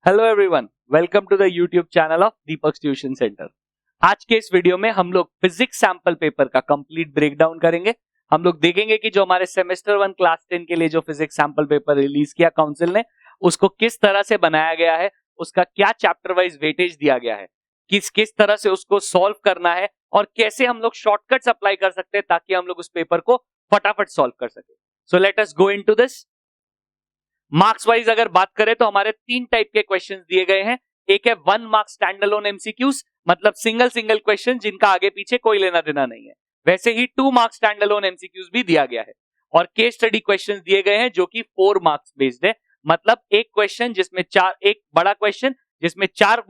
Hello everyone, welcome to the YouTube channel of Deepak tuition centre. आज के इस वीडियो में हम लोग फिजिक्स सैंपल पेपर का कंप्लीट ब्रेकडाउन करेंगे। हम लोग देखेंगे कि जो हमारे सेमेस्टर 1 क्लास 10 के लिए जो फिजिक्स सैंपल पेपर रिलीज किया काउंसिल ने, उसको किस तरह से बनाया गया है, उसका क्या चैप्टर वाइज वेटेज दिया गया है, किस किस तरह से उसको सॉल्व करना है और कैसे हम लोग शॉर्टकट्स अप्लाई कर सकते हैं ताकि हम लोग उस पेपर को फटाफट सॉल्व कर सके। सो let us go into this. Marks wise अगर बात करें तो हमारे 3 टाइप के क्वेश्चंस दिए गए हैं। एक है 1 मार्क्स स्टैंड अलोन एमसीक्यूज, मतलब सिंगल सिंगल क्वेश्चन जिनका आगे पीछे कोई लेना देना नहीं है। वैसे ही 2 मार्क्स स्टैंड अलोन एमसीक्यूज भी दिया गया है और केस स्टडी क्वेश्चंस दिए गए हैं जो कि 4 मार्क्स बेस्ड है। मतलब एक क्वेश्चन जिसमें एक बड़ा क्वेश्चन जिसमें चार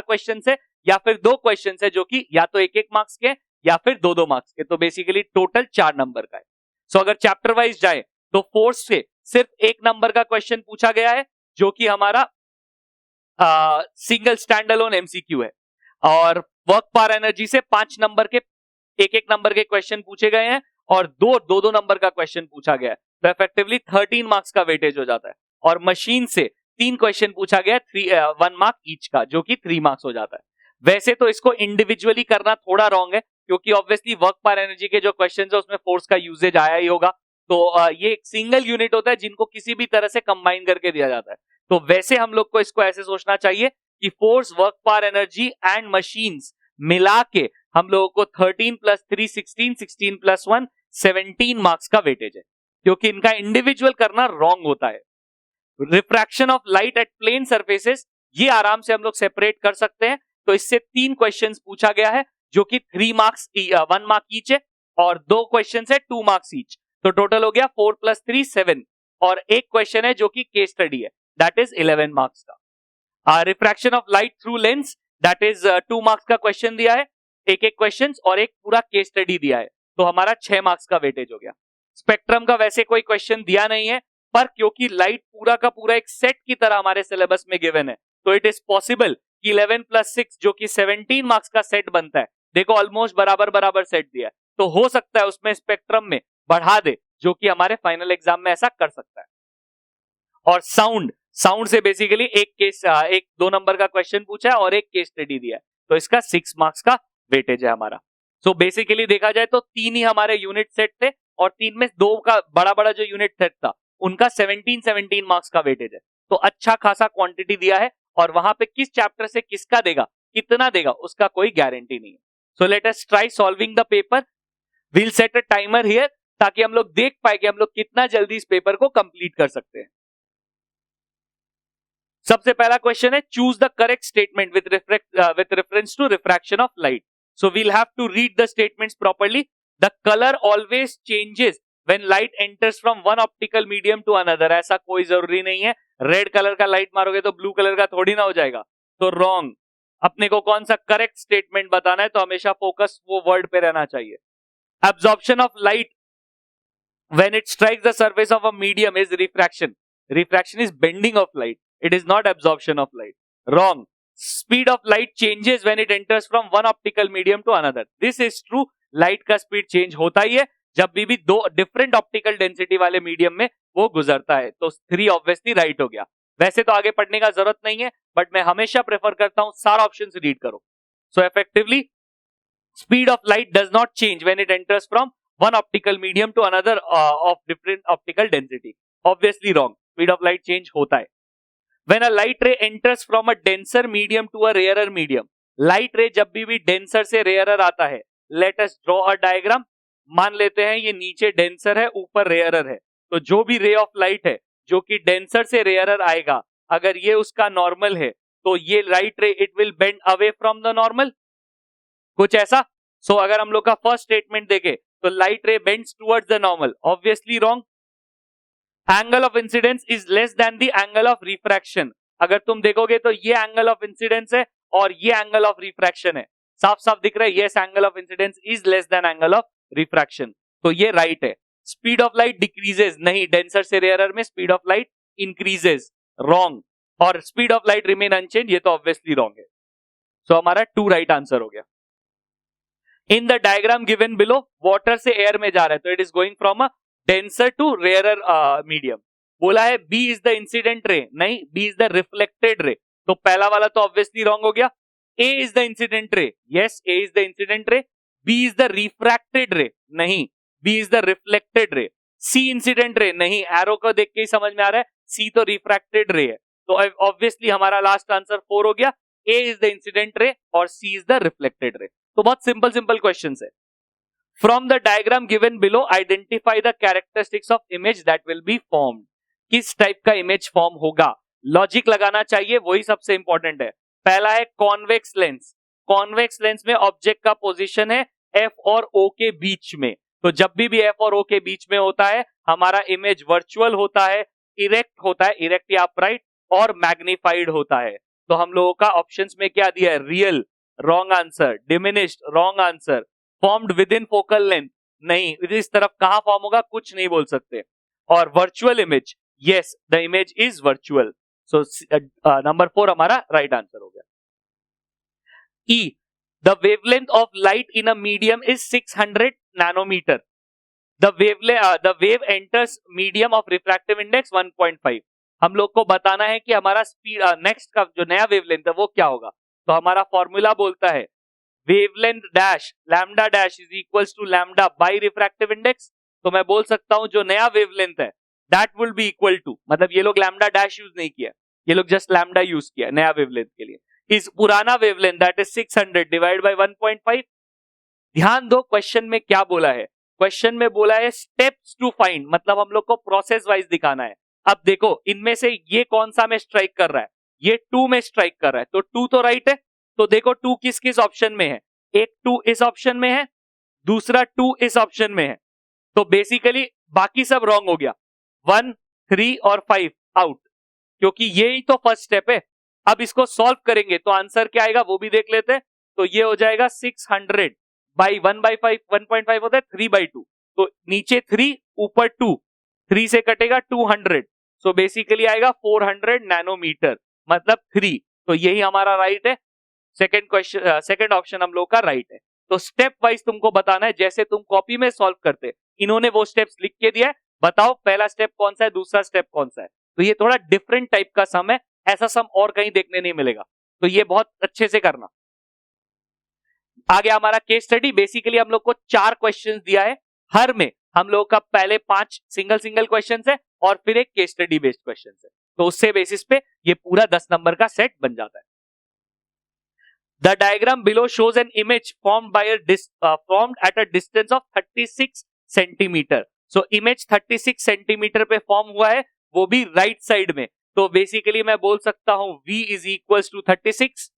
क्वेश्चन है या फिर 2 क्वेश्चन है जो कि या तो 1-1 मार्क्स के या फिर 2-2 मार्क्स के। तो बेसिकली टोटल 4 नंबर का है। सो अगर चैप्टर वाइज जाए तो फोर्स से सिर्फ 1 नंबर का क्वेश्चन पूछा गया है जो कि हमारा सिंगल स्टैंड अलोन एमसीक्यू है, और वर्क पर एनर्जी से 5 नंबर के 1-1 नंबर के क्वेश्चन पूछे गए हैं और 2-2 नंबर का क्वेश्चन पूछा गया है। तो इफेक्टिवली 13 मार्क्स का वेटेज हो जाता है। और मशीन से 3 क्वेश्चन पूछा गया 1 मार्क ईच का, जो कि 3 मार्क्स हो जाता है। वैसे तो इसको इंडिविजुअली करना थोड़ा रॉन्ग है क्योंकि ऑब्वियसली वर्क पर एनर्जी के जो क्वेश्चन है उसमें फोर्स का यूजेज आया ही होगा। तो ये एक सिंगल यूनिट होता है जिनको किसी भी तरह से कंबाइन करके दिया जाता है। तो वैसे हम लोग को इसको ऐसे सोचना चाहिए कि फोर्स, वर्क पर एनर्जी एंड मशीन्स मिला के हम लोगों को 13 + 3 16, 16 + 1 17 मार्क्स का वेटेज है, क्योंकि इनका इंडिविजुअल करना रॉन्ग होता है। Refraction of light at plane surfaces, ये आराम से हम लोग सेपरेट कर सकते हैं। तो इससे 3 क्वेश्चंस पूछा गया है जो कि 3 मार्क्स 1 मार्क ईच है और 2 क्वेश्चंस है 2 मार्क्स ईच। तो टोटल हो गया 4 + 3 7 और एक क्वेश्चन है जो कि केस स्टडी है, दैट इज 11 मार्क्स का। Refraction of light through lens, that is 2 marks का क्वेश्चन दिया है, एक क्वेश्चन और एक पूरा केस स्टडी दिया है। तो हमारा 6 मार्क्स का वेटेज हो गया। स्पेक्ट्रम का वैसे कोई क्वेश्चन दिया नहीं है, पर क्योंकि लाइट पूरा का पूरा एक सेट की तरह हमारे सिलेबस में गिवन है, तो इट इज पॉसिबल कि 11 + 6 जो कि 17 मार्क्स का सेट बनता है। देखो ऑलमोस्ट बराबर बराबर सेट दिया है, तो हो सकता है उसमें स्पेक्ट्रम में बढ़ा दे, जो कि हमारे फाइनल एग्जाम में ऐसा कर सकता है। और साउंड से बेसिकली एक 2 नंबर का क्वेश्चन पूछा है और एक केस स्टडी दिया है, तो इसका 6 मार्क्स का वेटेज है हमारा। सो बेसिकली देखा जाए तो 3 ही हमारे यूनिट सेट थे और 3 में 2 का बड़ा बड़ा जो यूनिट सेट था उनका 17 मार्क्स का वेटेज है। तो अच्छा खासा क्वांटिटी दिया है और वहां पे किस चैप्टर से किसका देगा, कितना देगा, उसका कोई गारंटी नहीं है। So let us try solving the paper. We'll set a timer here ताकि हम लोग देख पाए कि हम लोग कितना जल्दी इस पेपर को कंप्लीट कर सकते हैं। सबसे पहला क्वेश्चन है, choose the correct statement with reference to refraction of light. So we'll have to read the statements properly. The colour always changes when light enters from one optical medium to another. ऐसा कोई जरूरी नहीं है, red colour का light मारोगे तो blue colour का थोड़ी ना हो जाएगा। तो रॉन्ग। अपने को कौन सा करेक्ट स्टेटमेंट बताना है, तो हमेशा फोकस वो वर्ड पे रहना चाहिए। Absorption of light when it strikes the surface of a medium is refraction. Refraction is bending of light. It is not absorption of light. Wrong. Speed of light changes when it enters from one optical medium to another. This is true. Light का speed change होता ही है जब भी 2 different optical density वाले medium में वो गुजरता है। तो 3 ऑब्वियसली राइट हो गया। वैसे तो आगे पढ़ने का जरूरत नहीं है, बट मैं हमेशा प्रेफर करता हूं सारा ऑप्शन रीड करो। सो effectively speed of light does not change when it enters from one optical medium to another of different optical density. Obviously wrong. Speed of light change होता है। When a light ray enters from a denser medium to a rarer medium, light ray जब भी denser से rarer आता है, let us draw a diagram. मान लेते हैं ये नीचे denser है, ऊपर rarer है, तो जो भी ray of light है जो कि denser से rarer आएगा, अगर ये उसका normal है तो ये light ray it will bend away from the normal, कुछ ऐसा। सो अगर हम लोग का फर्स्ट स्टेटमेंट देखे तो light ray bends towards the normal, obviously wrong. Angle of incidence is less than the angle of refraction. अगर तुम देखोगे तो ये एंगल ऑफ इंसिडेंस है और ये एंगल ऑफ रिफ्रैक्शन है, साफ साफ दिख रहा है। Yes, angle of incidence is less than angle of refraction, तो ये राइट है। स्पीड ऑफ लाइट डिक्रीजेस, नहीं, डेंसर से रेयरर में speed of light increases, wrong. और speed of light remain unchanged, ये तो ऑब्वियसली रॉन्ग है। सो हमारा 2 राइट आंसर हो गया। In the diagram given below, water से एयर में जा रहा है तो it is going from a denser to rarer medium. बोला है बी इज द इंसिडेंट रे, नहीं, B is the reflected ray, तो पहला वाला तो ऑब्वियसली रॉन्ग हो गया। A is the incident ray, yes A is the incident ray. B is the refracted ray, नहीं, B is the reflected ray. C incident ray, नहीं, arrow को देख के ही समझ में आ रहा है सी तो रिफ्रैक्टेड रे है, तो ऑब्वियसली हमारा लास्ट आंसर 4 हो गया। ए इज द इंसिडेंट रे और सी इज द रिफ्लेक्टेड रे। तो बहुत सिंपल सिंपल क्वेश्चंस है। From the diagram given below identify the characteristics of image that will be formed. किस टाइप का इमेज फॉर्म होगा, लॉजिक लगाना चाहिए, वही सबसे इंपॉर्टेंट है। पहला है कॉन्वेक्स लेंस। कॉन्वेक्स लेंस में ऑब्जेक्ट का पोजीशन है एफ और ओ के बीच में, तो जब भी एफ और ओ के बीच में होता है हमारा इमेज वर्चुअल होता है, इरेक्ट होता है, इरेक्ट या अपराइट, और मैग्निफाइड होता है। तो हम लोगों का ऑप्शंस में क्या दिया है, real wrong answer, diminished wrong answer, formed with in focal length नहीं, इस तरफ कहां फॉर्म होगा कुछ नहीं बोल सकते, और virtual image, yes the image is virtual. So number 4 हमारा राइट आंसर हो गया। E, the wavelength of light in a medium is 600 nanometre. The wave enters medium of refractive index 1.5। हम लोग को बताना है कि हमारा स्पीड नेक्स्ट का जो नया वेवलेंथ है वो क्या होगा, तो हमारा फॉर्मूला बोलता है wavelength dash lambda dash is equals to lambda by refractive index. तो मैं बोल सकता हूं जो नया वेवलेंथ है that will be equal to, मतलब ये लोग लैम्डा डैश यूज नहीं किया, ये लोग जस्ट लैम्डा यूज किया नया वेवलेंथ के लिए। इस पुराना wavelength that is 600 divide by 1.5। ध्यान दो क्वेश्चन में क्या बोला है, क्वेश्चन में बोला है स्टेप्स टू फाइंड, मतलब हम लोग को प्रोसेस वाइज दिखाना है। अब देखो इनमें से ये कौन सा में स्ट्राइक कर रहा है, ये 2 में स्ट्राइक कर रहा है, तो 2 तो राइट है। तो देखो 2 किस किस ऑप्शन में है, एक 2 इस ऑप्शन में है, दूसरा 2 इस ऑप्शन में है, तो बेसिकली बाकी सब रॉन्ग हो गया, 1, 3 और 5 आउट, क्योंकि ये ही तो फर्स्ट स्टेप है। अब इसको सॉल्व करेंगे तो आंसर क्या आएगा वो भी देख लेते हैं। तो ये हो जाएगा 600 बाई 1/5, 1.5 होता है 3/2, तो नीचे 3 ऊपर 2, 3 से कटेगा 200, सो बेसिकली आएगा 400 नैनोमीटर, मतलब 3। तो यही हमारा राइट है, सेकंड क्वेश्चन, सेकंड ऑप्शन हम लोग का राइट है। तो स्टेप वाइज तुमको बताना है, जैसे तुम कॉपी में सॉल्व करते, इन्होंने वो स्टेप्स लिख के दिया है, बताओ पहला स्टेप कौन सा है, दूसरा स्टेप कौन सा है। तो ये थोड़ा डिफरेंट टाइप का सम है, ऐसा सम और कहीं देखने नहीं मिलेगा, तो ये बहुत अच्छे से करना। आगे हमारा केस स्टडी, बेसिकली हम लोग को 4 क्वेश्चंस दिया है, हर में हम लोग का पहले 5 सिंगल सिंगल क्वेश्चंस है और फिर एक केस स्टडी बेस्ड क्वेश्चंस है, तो उससे बेसिस पे ये पूरा 10 नंबर का सेट बन जाता है। The diagram below shows an image formed at a distance of 36 centimeter. So image 36 centimeter पे फॉर्म हुआ है, वो भी राइट साइड में, तो बेसिकली मैं बोल सकता हूं V is equals to 36,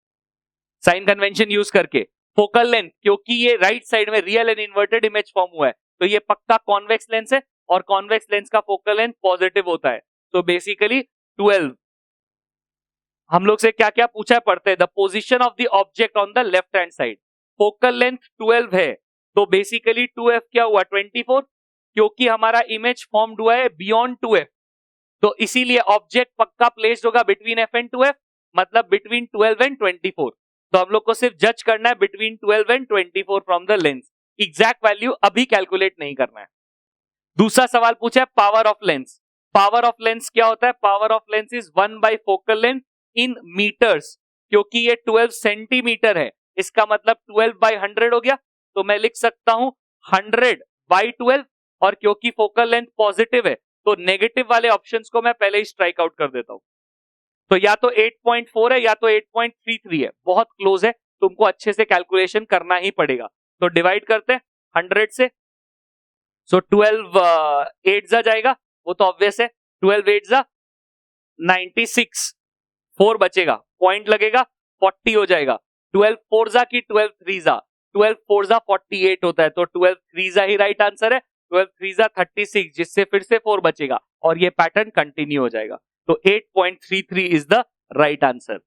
sign convention use करके। फोकल लेंथ, क्योंकि ये राइट साइड में real and inverted image form हुआ है, तो ये पक्का कॉन्वेक्स लेंस है, और कॉन्वेक्स लेंस का फोकल लेंथ पॉजिटिव होता है, तो बेसिकली 12। हम लोग से क्या क्या पूछा पड़ता है, the position of the object on the left hand side, focal length 12 है, तो बेसिकली 2f क्या हुआ 24, क्योंकि हमारा इमेज फॉर्म्ड हुआ है बियॉन्ड 2f, तो इसीलिए ऑब्जेक्ट पक्का प्लेस्ड होगा बिटवीन f एंड 2f, मतलब बिटवीन 12 एंड 24। तो हम लोग को सिर्फ जज करना है between 12 and 24 from the lens, exact value अभी कैलकुलेट नहीं करना है। दूसरा सवाल पूछा है power of lens. Power of lens क्या होता है, power of lens is 1 by focal length in metres, क्योंकि ये 12 सेंटीमीटर है, इसका मतलब 12 बाय 100 हो गया, तो मैं लिख सकता हूं 100 बाय 12, और क्योंकि फोकल लेंथ पॉजिटिव है तो नेगेटिव वाले ऑप्शंस को मैं पहले ही स्ट्राइक आउट कर देता हूं। तो या तो 8.4 है या तो 8.33 है, बहुत क्लोज है, तुमको अच्छे से कैलकुलेशन करना ही पड़ेगा। तो डिवाइड करते हैं 100 से, सो 12 8 जा जाएगा, वो तो ऑब्वियस है, 12 8 जा 96, 4 बचेगा, पॉइंट लगेगा 40 हो जाएगा, 12 4 जा की 12 3 जा, 12 4 जा 48 होता है, तो 12 3 जा ही राइट आंसर है, 12 3 जा 36, जिससे फिर से 4 बचेगा और ये पैटर्न कंटिन्यू हो जाएगा, तो 8.33 इज द राइट आंसर।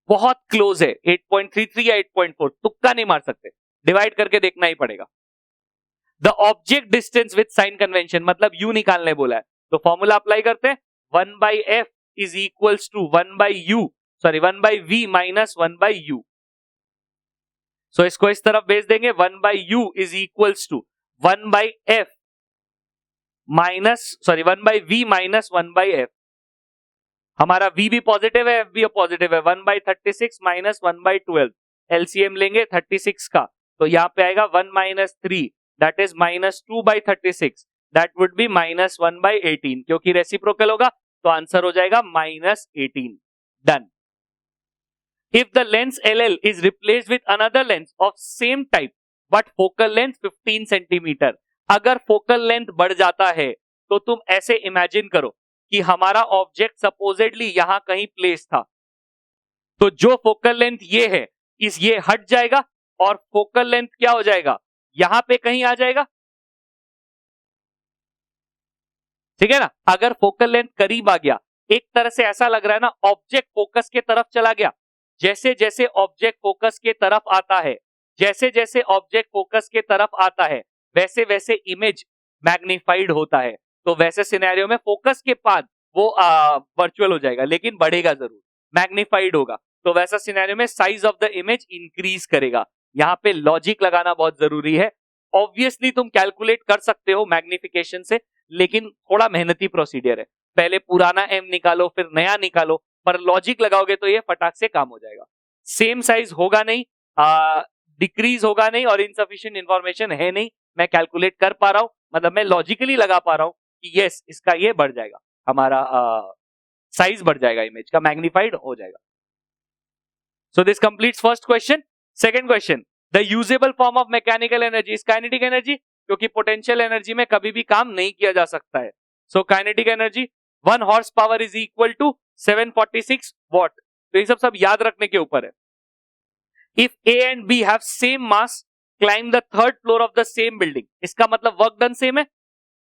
बहुत क्लोज है, 8.33 या 8.4, तुक्का नहीं मार सकते, डिवाइड करके देखना ही पड़ेगा। The object distance with sign convention, मतलब यू निकालने बोला है, तो फॉर्मूला अप्लाई करते हैं, 1 by f is equals to 1 by v minus 1 by u। सो इसको इस तरफ भेज देंगे, 1 by u is equals to 1 by f 1/v minus 1/f। हमारा v भी पॉजिटिव है, f भी पॉजिटिव है। 1/36 माइनस 1/12, एलसीएम लेंगे 36 का, तो यहाँ पे आएगा 1 minus 3, that is minus 2/36, that would be minus 1/18। क्योंकि रेसिप्रोकल होगा तो आंसर हो जाएगा -18। Done. If the lens LL is replaced with another lens of same type but focal length 15 centimetre, अगर फोकल लेंथ बढ़ जाता है तो तुम ऐसे इमेजिन करो कि हमारा ऑब्जेक्ट सपोजेडली यहां कहीं प्लेस था, तो जो फोकल लेंथ ये है ये हट जाएगा और फोकल लेंथ क्या हो जाएगा, यहां पे कहीं आ जाएगा। ठीक है ना। अगर फोकल लेंथ करीब आ गया, एक तरह से ऐसा लग रहा है ना ऑब्जेक्ट फोकस के तरफ चला गया। जैसे जैसे ऑब्जेक्ट फोकस के तरफ आता है, जैसे जैसे ऑब्जेक्ट फोकस के तरफ आता है, वैसे वैसे इमेज मैग्नीफाइड होता है। तो वैसे सिनेरियो में फोकस के बाद वो वर्चुअल हो जाएगा, लेकिन बढ़ेगा जरूर, मैग्नीफाइड होगा। तो वैसा सिनेरियो में size of the image increase करेगा। यहाँ पे लॉजिक लगाना बहुत जरूरी है। ऑब्वियसली तुम कैलकुलेट कर सकते हो मैग्निफिकेशन से, लेकिन थोड़ा मेहनती प्रोसीजर है। पहले पुराना एम निकालो फिर नया निकालो, पर लॉजिक लगाओगे तो ये फटाक से काम हो जाएगा। सेम साइज होगा नहीं, डिक्रीज होगा नहीं, और इनसफिशिएंट इंफॉर्मेशन है नहीं, मैं कैलकुलेट कर पा रहा हूं, मतलब मैं लॉजिकली लगा पा रहा हूं कि यस इसका ये बढ़ जाएगा, हमारा साइज बढ़ जाएगा, इमेज का मैग्नीफाइड हो जाएगा। So this completes first question. Second question, the usable form of mechanical energy is kinetic energy, क्योंकि पोटेंशियल एनर्जी में कभी भी काम नहीं किया जा सकता है। So kinetic energy 1 horse power is equal to 746 watt. तो ये सब याद रखने के ऊपर है। If A and B have same mass climb the third floor of the same building, इसका मतलब वर्क डन सेम है,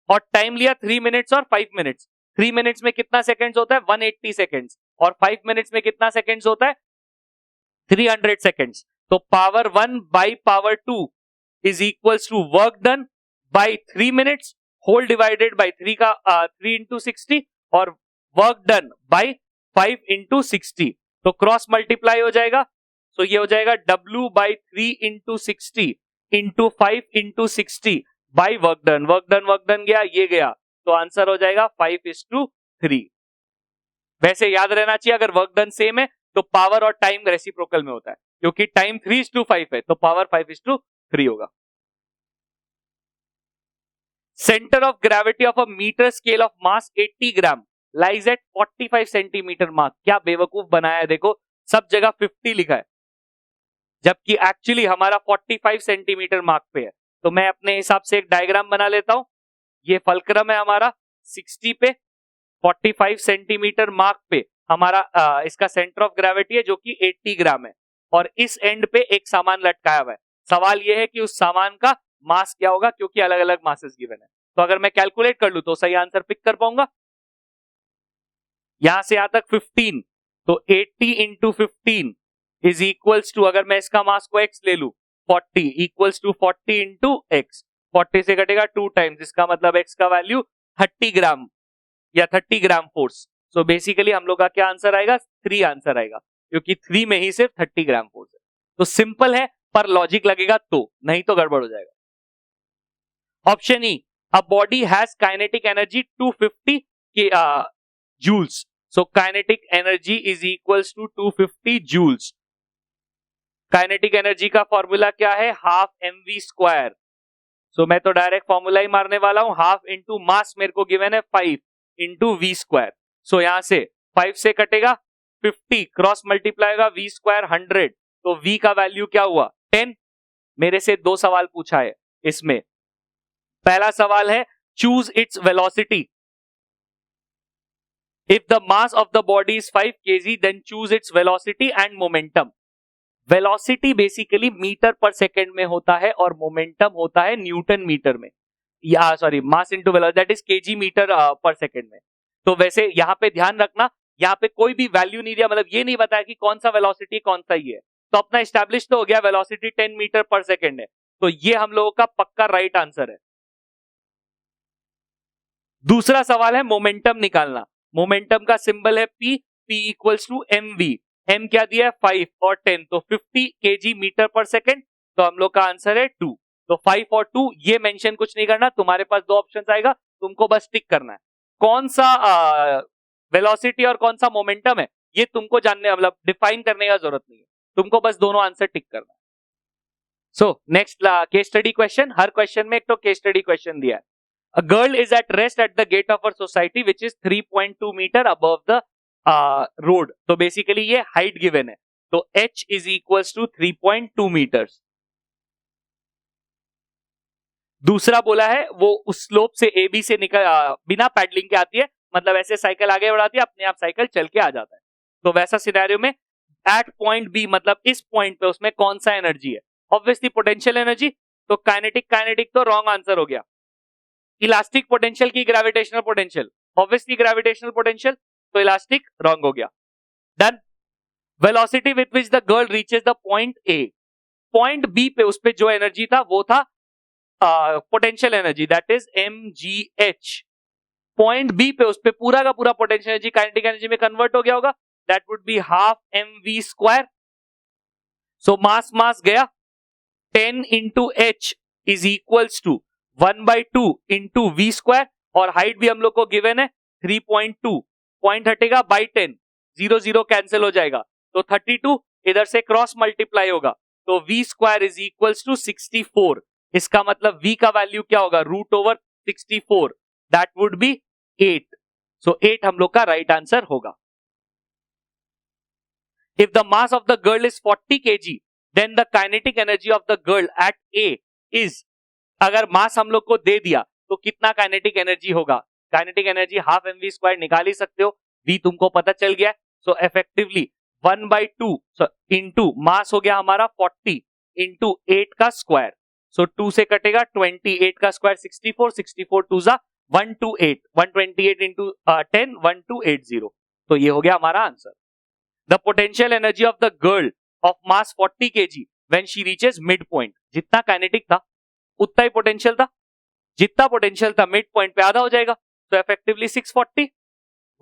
और टाइम लिया 3 मिनट्स और 5 मिनट्स। 3 मिनट्स में कितना सेकेंड्स होता है, 180 सेकेंड्स, और 5 मिनट्स में कितना सेकेंड्स होता है, 300 सेकेंड्स। तो power 1 by power 2 is equals to work done by 3 minutes whole divided by 3 का 3 इंटू 60, और वर्क डन बाई 5 इंटू 60। तो क्रॉस मल्टीप्लाई हो जाएगा, तो ये हो जाएगा W by 3 into 60 into 5 into 60 by work done. Work done गया, ये गया, तो आंसर हो जाएगा 5:3। वैसे याद रहना चाहिए अगर वर्क डन सेम है तो पावर और टाइम रेसिप्रोकल में होता है, क्योंकि टाइम 3:5 है तो पावर 5:3 होगा। Centre of gravity of a metre scale of mass 80 gram lies at 45 centimetre mark. क्या बेवकूफ बनाया है, देखो सब जगह 50 लिखा है, जबकि एक्चुअली हमारा 45 सेंटीमीटर मार्क पे है। तो मैं अपने हिसाब से एक डायग्राम बना लेता हूं। ये फलक्रम है हमारा 60 पे, 45 सेंटीमीटर मार्क पे हमारा इसका सेंटर ऑफ ग्रेविटी है जो कि 80 ग्राम है, और इस एंड पे एक सामान लटकाया हुआ है। सवाल यह है कि उस सामान का मास क्या होगा, क्योंकि अलग अलग मासेस गिवन है। तो अगर मैं कैलकुलेट कर लूं तो सही आंसर पिक कर पाऊंगा। यहां से यहां तक 15, तो 80 इंटू 15 इज इक्वल्स टू, अगर मैं इसका मास को x ले लू 40 इक्वल्स टू 40 इंटू एक्स। 40 से कटेगा 2 टाइम्स, इसका मतलब x का वैल्यू 30 ग्राम या 30 ग्राम फोर्स। सो बेसिकली हम लोग का क्या आंसर आएगा, 3 आंसर आएगा, क्योंकि 3 में ही सिर्फ 30 ग्राम फोर्स है। तो सिंपल है, पर लॉजिक लगेगा तो, नहीं तो गड़बड़ हो जाएगा। Option E, a body has kinetic energy 250 joules, so kinetic energy is equals to 250 joules. Kinetic energy का फॉर्मूला क्या है, हाफ mv स्क्वायर। सो मैं तो डायरेक्ट फॉर्मूला ही मारने वाला हूं, हाफ इंटू मास मेरे को गिवन है 5 इंटू वी स्क्वायर। सो यहां से 5 से कटेगा 50, क्रॉस मल्टीप्लाई होगा v स्क्वायर 100, तो v का वैल्यू क्या हुआ 10। मेरे से 2 सवाल पूछा है इसमें। पहला सवाल है choose its velocity. If the mass of the body is 5 kg then choose its velocity and momentum. Velocity basically metre per second में होता है और मोमेंटम होता है न्यूटन मीटर में, या sorry mass into velocity that is KG metre per second में। तो वैसे यहां पे ध्यान रखना, यहां पे कोई भी वैल्यू नहीं दिया, मतलब ये नहीं बताया कि कौन सा वेलोसिटी कौन सा ये है। तो अपना एस्टैब्लिश तो हो गया वेलोसिटी 10 मीटर पर सेकेंड है, तो ये हम लोगों का पक्का राइट आंसर है। दूसरा सवाल है मोमेंटम निकालना। मोमेंटम का सिंबल है P, P equals to mv। m क्या दिया है 5 और 10, तो 50 kg मीटर पर सेकेंड, तो हम लोग का आंसर है 2। तो 5 और 2 ये मेंशन कुछ नहीं करना, तुम्हारे पास 2 ऑप्शन आएगा, तुमको बस टिक करना है। कौन सा वेलोसिटी और कौन सा मोमेंटम है ये तुमको जानने, मतलब डिफाइन करने का जरूरत नहीं है, तुमको बस दोनों आंसर टिक करना है। So next case study question, हर क्वेश्चन में एक तो केस स्टडी क्वेश्चन दिया है। A girl is at rest at the gate of her society which is 3.2 meter above the road. तो बेसिकली ये हाइट गिवन है, तो h is equals to 3.2 meters. दूसरा बोला है वो उस स्लोप से AB से निकल बिना पैडलिंग के आती है, मतलब ऐसे साइकिल आगे बढ़ाती है, अपने आप साइकिल चल के आ जाता है। तो वैसा सिनेरियो में एट पॉइंट B, मतलब इस पॉइंट पे उसमें कौन सा एनर्जी है? ऑब्वियसली पोटेंशियल एनर्जी, तो काइनेटिक तो रॉन्ग आंसर हो गया। इलास्टिक पोटेंशियल की gravitational potential, obviously gravitational potential, तो इलास्टिक रॉन्ग हो गया। Done. Velocity with which the girl reaches the point A, point B पे उस पे जो एनर्जी था वो था potential energy, that is mgh। Point B पे उस पे पूरा का पूरा पोटेंशियल एनर्जी काइनेटिक एनर्जी में कन्वर्ट हो गया होगा, that would be half mv square. So mass गया, 10 into h is equals to 1/2 into v square, और हाइट भी हम लोग को गिवन है 3.2, पॉइंट हटेगा बाई 10, 0 कैंसिल हो जाएगा, तो 32 इधर से क्रॉस मल्टीप्लाई होगा, तो v square is equals to 64। इसका मतलब v का वैल्यू क्या होगा? √64, दैट वुड बी 8। सो 8 हम लोग का राइट आंसर होगा। If the mass of the girl is 40 kg, then the kinetic energy of the girl at A is, अगर मास हम लोग को दे दिया तो कितना काइनेटिक एनर्जी होगा? Kinetic energy half mv square निकाल ही सकते हो, v तुमको पता चल गया। सो इफेक्टिवली 1/2 इंटू मास हो गया हमारा 40 इंटू 8 का स्क्वायर, सो 2 से कटेगा 28 का स्क्वायर 64, 64 2 जा 128, 128 इंटू 10 1280, तो ये हो गया हमारा answer. The potential energy of the girl of mass 40 kg when she reaches midpoint, जितना काइनेटिक था उतना ही पोटेंशियल था, जितना पोटेंशियल था मिड पॉइंट पे आधा हो जाएगा, तो effectively 640,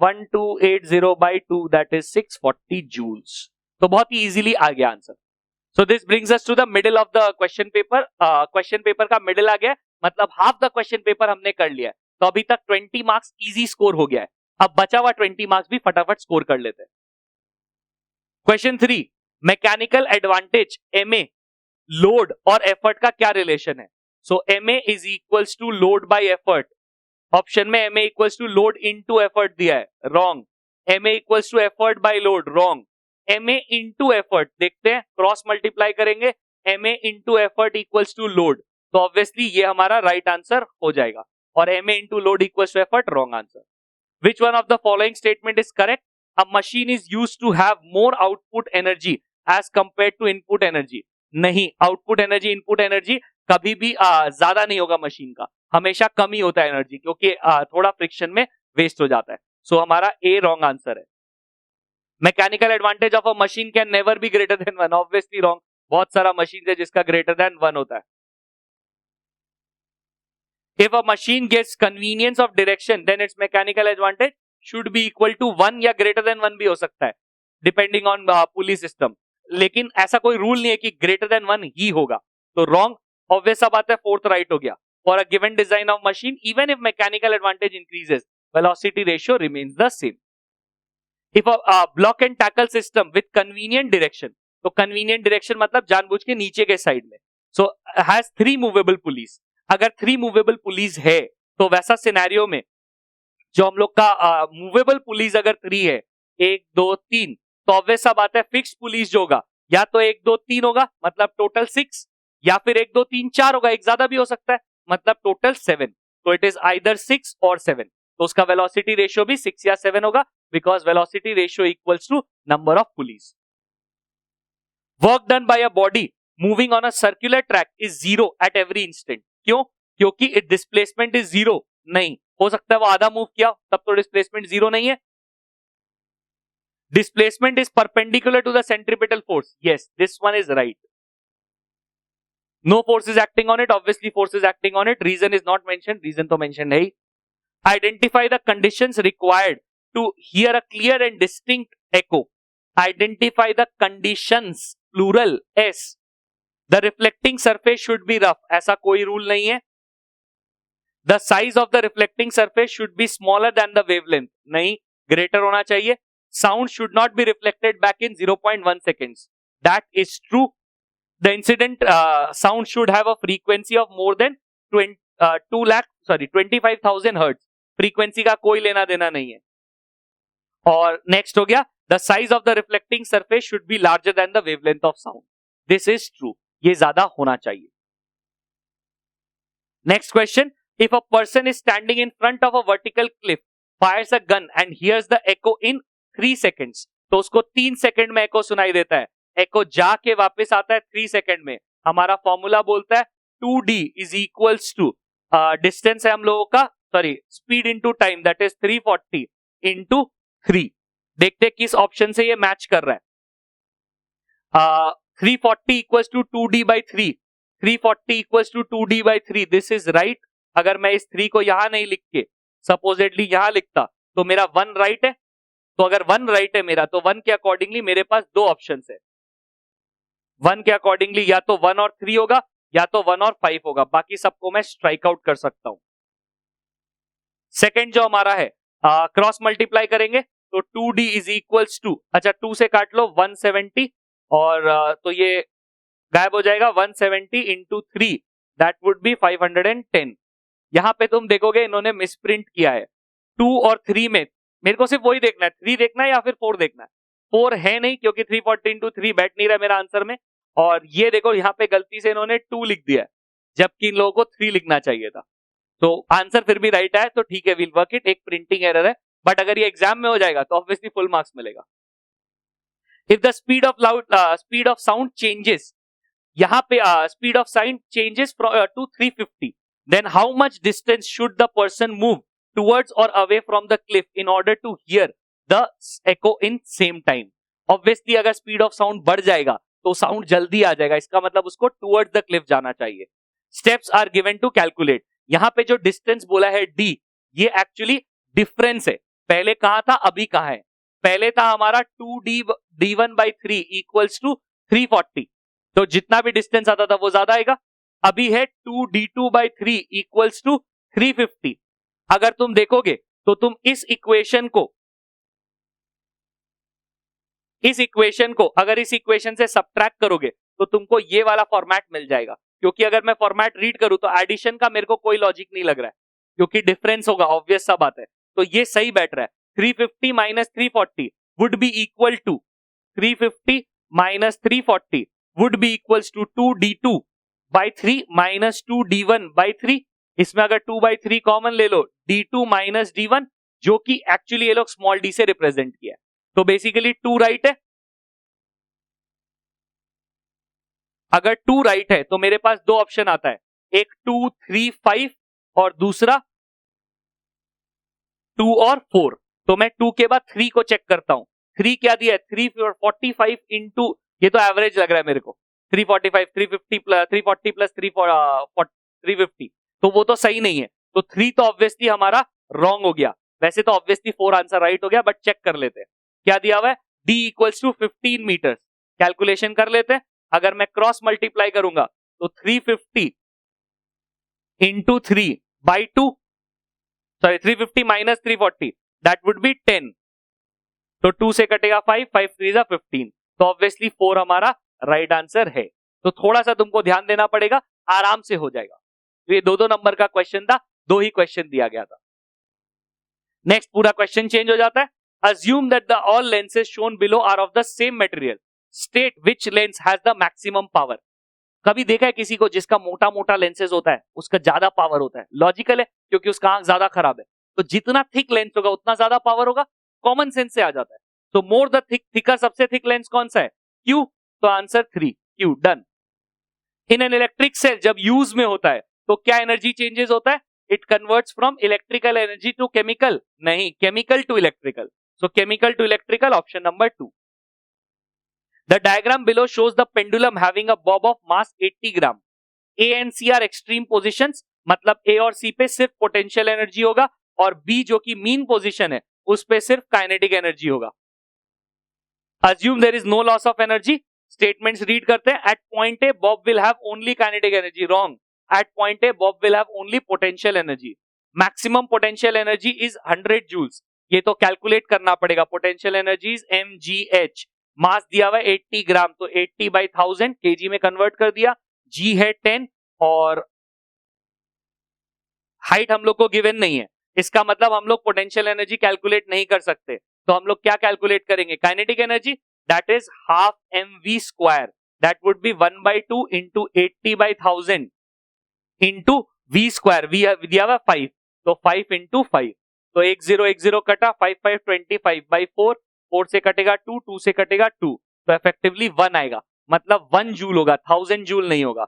1280 by 2 that is 640 joules। तो बहुत ही इजीली आ गया answer. So this brings us to the middle of the question paper. Question paper का मिडिल आ गया, मतलब हाफ द क्वेश्चन पेपर हमने कर लिया है, तो अभी तक 20 मार्क्स इजी स्कोर हो गया है। अब बचा हुआ 20 मार्क्स भी फटाफट स्कोर कर लेते हैं। Question 3, mechanical advantage ma, load और एफर्ट का क्या रिलेशन है? So ma is equals to load by effort. Option में ma equals to load into effort दिया है, wrong. ma equals to effort by load, wrong. ma into effort देखते हैं, cross multiply करेंगे, ma into effort equals to load, तो obviously ये हमारा right answer हो जाएगा, और ma into load equals to effort, wrong answer. Which one of the following statement is correct? A machine is used to have more output energy as compare to input energy. नहीं, output energy input energy कभी भी ज्यादा नहीं होगा machine का, हमेशा कम ही होता है एनर्जी, क्योंकि थोड़ा फ्रिक्शन में वेस्ट हो जाता है। सो हमारा ए रॉन्ग आंसर है। Mechanical advantage of a machine can never be greater than 1, obviously wrong. बहुत सारा मशीन है जिसका ग्रेटर देन 1 होता है। If a machine gets convenience of direction then its mechanical advantage should be equal to 1 या greater than 1 भी हो सकता है, डिपेंडिंग ऑन पुली सिस्टम, लेकिन ऐसा कोई रूल नहीं है कि ग्रेटर देन 1 ही होगा, तो रॉन्ग। ऑब्वियस सा बात है, फोर्थ राइट हो गया। For a given design of machine even if mechanical advantage increases velocity ratio remains the same. If a block and tackle system with convenient direction, तो convenient direction मतलब जानबूझ के नीचे के साइड में, सो हैज 3 मूवेबल पुलीज। अगर 3 movable pulleys है तो वैसा सिनेरियो में जो हम लोग का मूवेबल पुलीज अगर 3 है, 1 2 3, तो ऑब्वियस सा बात है फिक्स पुलिस जो होगा या तो 1 2 3 होगा, मतलब टोटल 6, या फिर 1 2 3 4 होगा, एक ज्यादा भी हो सकता है, मतलब टोटल 7। तो इट इज आइदर 6 और 7, तो उसका वेलोसिटी रेशियो भी 6 या 7 होगा, because velocity ratio equals to number of pulleys. Work done by a body moving on a circular track is 0 at every instant. क्यों? क्योंकि इट डिस्प्लेसमेंट इज 0 नहीं हो सकता है, वो आधा मूव किया तब तो डिस्प्लेसमेंट 0 नहीं है। Displacement is perpendicular to the centripetal force. Yes, this one is right. No force is acting on it. Obviously, force is acting on it. Reason is not mentioned. Reason तो mentioned है ही. Identify the conditions required to hear a clear and distinct echo. Identify the conditions, plural S. The reflecting surface should be rough. ऐसा कोई rule नहीं है. The size of the reflecting surface should be smaller than the wavelength, नहीं, greater होना चाहिए. Sound should not be reflected back in 0.1 seconds, that is true. The incident sound should have a frequency of more than 25,000 hertz. Frequency का कोई लेना देना नहीं है. और नेक्स्ट हो गया, the size of the reflecting surface should be larger than the wavelength of sound. This is true, ये ज्यादा होना चाहिए. Next question, if a person is standing in front of a vertical cliff, fires a gun and hears the echo in 3 seconds, तो उसको 3 second में एको सुनाई देता है. एको जाके वापस आता है 3 सेकंड में. हमारा फॉर्मूला बोलता है 2d is equals to distance है हम लोगों का, sorry speed into time, that is 340 into 3. देखते किस ऑप्शन से ये मैच कर रहा है. 340 equals to 2d by 3, 340 equals to 2d by 3. This is right. अगर मैं इस 3 को यहां नहीं लिख के सपोजिटली यहां लिखता तो मेरा 1 राइट है. तो अगर 1 राइट है मेरा, तो 1 के अकॉर्डिंगली मेरे पास 2 ऑप्शन है. 1 के अकॉर्डिंगली या तो 1 और 3 होगा या तो 1 और 5 होगा. बाकी सबको मैं स्ट्राइक आउट कर सकता हूं. सेकेंड जो हमारा है, क्रॉस मल्टीप्लाई करेंगे तो 2d इज इक्वल्स टू, अच्छा 2 से काट लो 170, और तो ये गायब हो जाएगा. 170 इंटू 3, दैट वुड बी 510. यहां पे तुम देखोगे इन्होंने मिसप्रिंट किया है. 2 और 3 में मेरे को सिर्फ वही देखना है, 3 देखना है या फिर 4 देखना है. 4 है नहीं, क्योंकि 340 इंटू 3 बैठ नहीं रहा मेरा आंसर में. और ये देखो यहाँ पे गलती से इन्होंने 2 लिख दिया है, जबकि इन लोगों को 3 लिखना चाहिए था. तो आंसर फिर भी राइट है, तो ठीक है, विल वर्क इट. एक प्रिंटिंग एरर है, बट अगर ये एग्जाम में हो जाएगा तो ऑब्वियसली फुल मार्क्स मिलेगा. If the speed of sound changes, यहाँ पे speed of sound changes to 350, then how much distance should the person move towards और away from the cliff in order to hear the echo in same time. Obviously अगर speed of sound बढ़ जाएगा तो sound जल्दी आ जाएगा, इसका मतलब उसको टुवर्ड्स द क्लिफ जाना चाहिए. Steps are given to calculate. यहाँ पे जो डिस्टेंस बोला है d, ये एक्चुअली डिफरेंस है. पहले कहां था, अभी कहां है. पहले था हमारा 2d1 by 3 इक्वल्स टू 340, तो जितना भी डिस्टेंस आता था वो ज्यादा आएगा. अभी है 2d2 by 3 इक्वल्स टू 350. अगर तुम देखोगे तो तुम इस इक्वेशन को अगर इस इक्वेशन से सब्ट्रैक्ट करोगे तो तुमको ये वाला फॉर्मेट मिल जाएगा. क्योंकि अगर मैं फॉर्मेट रीड करूं तो एडिशन का मेरे को कोई लॉजिक नहीं लग रहा है, क्योंकि डिफरेंस होगा, ऑब्वियस सा बात है. तो ये सही बैठ रहा है. 350 minus 340 would be equal to 350 minus 340 would be equals to 2d2 by 3 minus 2d1 by 3. इसमें अगर 2 by 3 कॉमन ले लो, d2 माइनस d1, जो कि एक्चुअली ये लोग स्मॉल d से रिप्रेजेंट किया है. तो बेसिकली 2 राइट है. अगर 2 राइट है तो मेरे पास 2 ऑप्शन आता है, एक 2, 3, 5 और दूसरा 2 और 4. तो मैं 2 के बाद 3 को चेक करता हूं. 3 क्या दिया है, 345 इंटू, ये तो एवरेज लग रहा है मेरे को, 345, 350 प्लस 340 प्लस 350, तो वो तो सही नहीं है. तो 3 तो ऑब्वियसली हमारा रॉन्ग हो गया. वैसे तो ऑब्वियसली 4 आंसर राइट हो गया, बट चेक कर लेते हैं. क्या दिया हुआ है, d equals to 15 metre. Calculation कर लेते हैं. अगर मैं क्रॉस मल्टीप्लाई करूंगा तो 350 into 3 by 2, sorry 350 minus 340, that would be 10. तो 2 से कटेगा 5, 5 3 जा 15. तो ऑब्वियसली 4 हमारा राइट आंसर है. तो थोड़ा सा तुमको ध्यान देना पड़ेगा, आराम से हो जाएगा. तो ये 2-2 नंबर का क्वेश्चन था, 2 ही क्वेश्चन दिया गया था. नेक्स्ट पूरा क्वेश्चन चेंज हो जाता है. Assume that the all lenses shown below are of the same material. State which lens has the maximum power. कभी देखा है किसी को जिसका मोटा मोटा लेंसेज होता है उसका ज्यादा पावर होता है? लॉजिकल है, क्योंकि उसका आंख ज्यादा खराब है. तो जितना थिक लेंस होगा उतना ज्यादा पावर होगा. कॉमन सेंस से आ जाता है. तो मोर द थिकर, सबसे थिक लेंस कौन सा है, क्यू. तो answer 3, Q. Done. In an electric cell जब यूज में होता है तो क्या एनर्जी चेंजेस होता है, it converts from electrical energy to chemical, नहीं, chemical to electrical. So chemical to electrical, option number 2. The diagram below shows the pendulum having a bob of mass 80 gram. A and C are extreme positions, मतलब A और C पे सिर्फ potential energy होगा, और B जो कि mean position है उस पे सिर्फ kinetic energy होगा. Assume there is no loss of energy. Statements read करते हैं. At point A, bob will have only kinetic energy. Wrong. at point A Bob will have only potential energy. Maximum potential energy is 100 joules. ये तो calculate करना पड़ेगा. Potential energy is mgh. मास दिया हुआ है 80 ग्राम, तो 80 by 1000 kg में convert कर दिया. g है 10 और हाइट हम लोग को गिवन नहीं है. इसका मतलब हम लोग पोटेंशियल एनर्जी कैलकुलेट नहीं कर सकते. तो हम लोग क्या कैलकुलेट करेंगे? Kinetic energy, that is half mv square. That would be 1/2 into 80 by 1000 into v square. v दिया हुआ 5, तो 5 इंटू 5. तो 10 कटा, 5 5 25 by 4, 4 से कटेगा 2, 2 से कटेगा 2, तो इफेक्टिवली 1 आएगा. मतलब 1 जूल होगा, 1000 जूल नहीं होगा.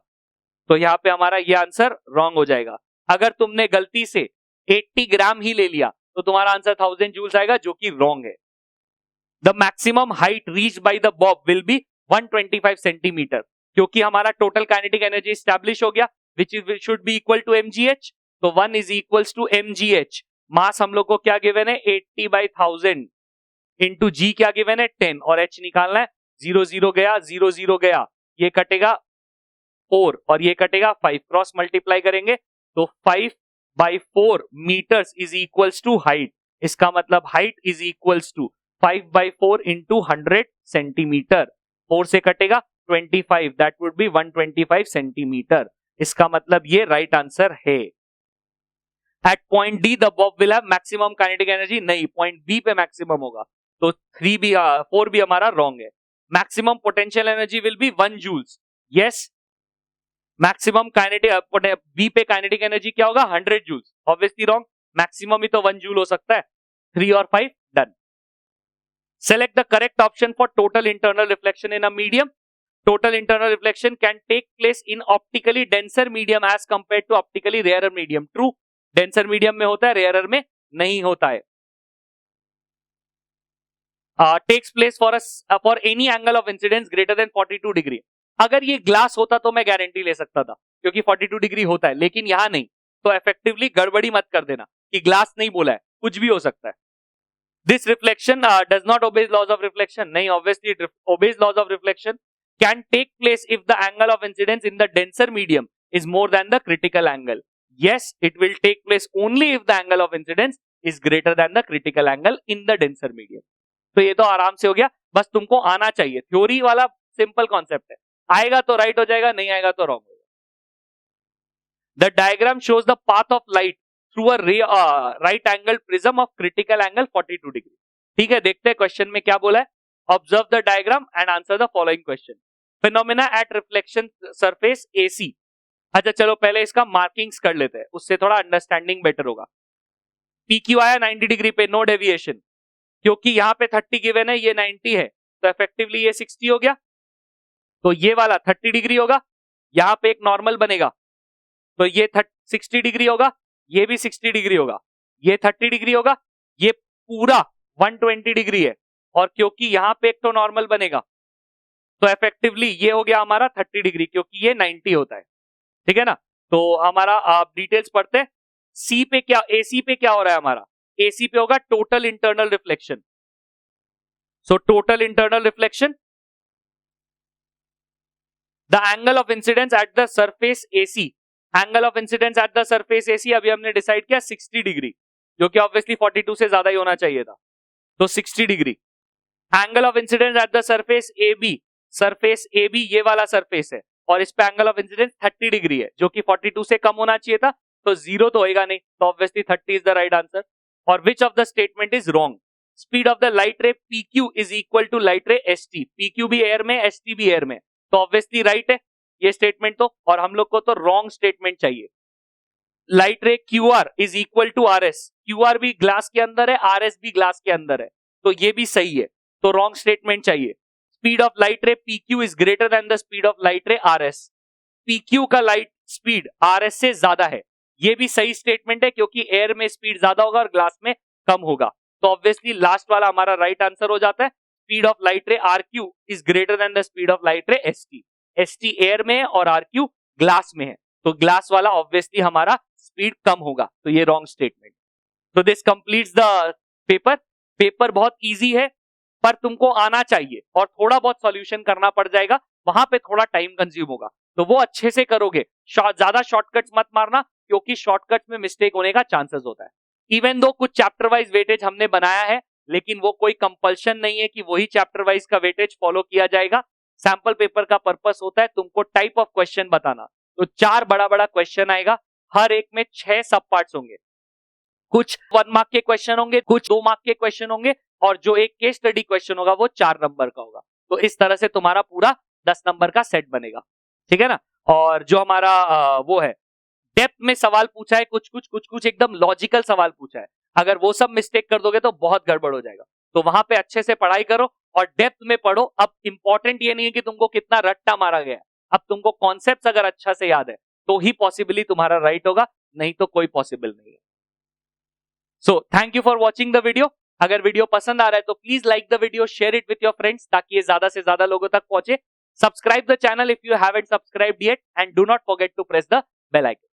तो यहाँ पे हमारा ये आंसर रॉन्ग हो जाएगा. अगर तुमने गलती से 80 ग्राम ही ले लिया तो तुम्हारा आंसर 1000 जूल्स आएगा, जो कि रॉन्ग है. The maximum height reach by the bob will be 125 centimetre, क्योंकि हमारा टोटल काइनेटिक एनर्जी स्टैब्लिश हो गया, which should be equal to mgh. तो 1 is equals to mgh. Mass हम लोग को क्या गिवन है? 80 by 1000 इंटू जी क्या गिवन है? 10, और h निकालना है. 0 0 गया, 0 0 गया, ये कटेगा 4 और ये कटेगा 5. क्रॉस मल्टीप्लाई करेंगे तो 5 by 4 metres is equals to height. इसका मतलब height is equals to 5 by 4 into 100 centimetre. 4 से कटेगा 25, दैट वुड बी 125 सेंटीमीटर. इसका मतलब ये राइट आंसर है. At point D the bob will have maximum kinetic energy. नहीं, पॉइंट बी पे मैक्सिमम होगा, तो 4 भी हमारा रॉन्ग है. Maximum potential energy will be 1 joules. Yes, maximum kinetic B पे काइनेटिक एनर्जी क्या होगा? 100 जूल्स. Obviously wrong. मैक्सिमम ही तो 1 जूल हो सकता है. 3 और 5 done. Select the correct option for total internal reflection in a medium. Total internal reflection can take place in optically denser medium as compared to optically rarer medium. True, denser medium में होता है, rarer में नहीं होता है. Takes place for any angle of incidence greater than 42 degree. अगर ये glass होता तो मैं गारंटी ले सकता था, क्योंकि 42 डिग्री होता है, लेकिन यहां नहीं. तो इफेक्टिवली गड़बड़ी मत कर देना कि ग्लास नहीं बोला है, कुछ भी हो सकता है. This reflection does not obey laws of reflection. नहीं, obviously it obeys laws of reflection. Can take place if the angle of incidence in the denser medium is more than the critical angle. Yes, it will take place only if the angle of incidence is greater than the critical angle in the denser medium. तो ये तो आराम से हो गया, बस तुमको आना चाहिए. थ्योरी वाला सिंपल कॉन्सेप्ट है, आएगा तो राइट हो जाएगा, नहीं आएगा तो रॉन्ग होगा. The diagram shows the path of light through a right angle prism of critical angle 42 degree. ठीक है, देखते हैं क्वेश्चन में क्या बोला है. Observe the diagram and answer the following question. Phenomena at reflection surface AC. अच्छा चलो पहले इसका मार्किंग्स कर लेते हैं, उससे थोड़ा अंडरस्टैंडिंग बेटर होगा. PQ आया 90 डिग्री पे, नो डेविएशन, क्योंकि यहाँ पे 30 गिवन है, ये 90 है, तो इफेक्टिवली ये 60 हो गया. तो ये वाला 30 डिग्री होगा, यहाँ पे एक नॉर्मल बनेगा, तो ये 60 डिग्री होगा, ये भी 60 डिग्री होगा, ये 30 डिग्री होगा, ये पूरा 120 डिग्री है, और क्योंकि यहाँ पे एक तो नॉर्मल बनेगा, तो इफेक्टिवली ये हो गया हमारा 30 डिग्री, क्योंकि ये 90 होता है. ठीक है ना. तो हमारा आप डिटेल्स पढ़ते हैं. सी पे क्या, एसी पे क्या हो रहा है हमारा? एसी पे होगा total internal reflection. So total internal reflection, the angle of incidence at the surface AC. Angle of incidence at the surface AC अभी हमने डिसाइड किया 60 डिग्री, जो कि ऑब्वियसली 42 से ज्यादा ही होना चाहिए था, तो 60 degree. Angle of incidence at the surface AB. Surface A B ये वाला सरफेस है, और इस पे एंगल ऑफ इंसिडेंस 30 डिग्री है, जो कि 42 से कम होना चाहिए था, तो 0 तो होएगा नहीं, तो obviously 30 is the right answer. और which of the statement is wrong? Speed of the light ray PQ is equal to light ray ST. PQ भी एयर में, ST भी एयर में, तो ऑब्वियसली राइट है ये स्टेटमेंट तो. और हम लोग को तो रॉन्ग स्टेटमेंट चाहिए. Light ray QR is equal to RS. QR भी ग्लास के अंदर है, RS भी ग्लास के अंदर है, तो ये भी सही है, तो रॉन्ग स्टेटमेंट चाहिए. Speed of light ray PQ is greater than the speed of light रे RS. PQ का लाइट स्पीड RS से ज्यादा है, ये भी सही स्टेटमेंट है, क्योंकि एयर में स्पीड ज्यादा होगा और ग्लास में कम होगा, तो ऑब्वियसली लास्ट वाला हमारा राइट आंसर हो जाता है. स्पीड ऑफ लाइट रे RQ is greater than the speed of light ray ST. ST air में है और RQ ग्लास में है, तो ग्लास वाला ऑब्वियसली हमारा स्पीड कम होगा, तो ये रॉन्ग स्टेटमेंट. तो this completes the paper. Paper बहुत इजी है, पर तुमको आना चाहिए और थोड़ा बहुत सॉल्यूशन करना पड़ जाएगा, वहां पे थोड़ा टाइम कंज्यूम होगा, तो वो अच्छे से करोगे, ज्यादा शॉर्टकट्स मत मारना, क्योंकि शॉर्टकट्स में मिस्टेक होने का चांसेस होता है। इवन दो कुछ चैप्टर वाइज वेटेज हमने बनाया है, लेकिन वो कोई कंपल्शन नहीं है कि वही चैप्टर वाइज का वेटेज फॉलो किया जाएगा। सैंपल पेपर का पर्पस होता है तुमको टाइप ऑफ क्वेश्चन बताना। तो 4 बड़ा बड़ा क्वेश्चन आएगा, हर एक में 6 सब पार्ट्स होंगे। कुछ 1 मार्क के क्वेश्चन होंगे, कुछ 2 मार्क के क्वेश्चन होंगे, और जो एक केस स्टडी क्वेश्चन होगा वो 4 नंबर का होगा। तो इस तरह से तुम्हारा पूरा 10 नंबर का सेट बनेगा, ठीक है ना। और जो हमारा वो है, डेप्थ में सवाल पूछा है, कुछ एकदम लॉजिकल सवाल पूछा है। अगर वो सब मिस्टेक कर दोगे तो बहुत गड़बड़ हो जाएगा। तो वहां पे अच्छे से पढ़ाई करो और डेप्थ में पढ़ो। अब इंपॉर्टेंट ये नहीं है कि तुमको कितना रट्टा मारा गया है, अब तुमको कॉन्सेप्ट अगर अच्छा से याद है तो ही पॉसिबली तुम्हारा राइट होगा, नहीं तो कोई पॉसिबल नहीं है। So thank you for watching the video. अगर वीडियो पसंद आ रहा है तो please like the video, share it with your friends, ताकि ये ज्यादा से ज्यादा लोगों तक पहुंचे। Subscribe the channel if you haven't subscribed yet, and do not forget to press the bell icon.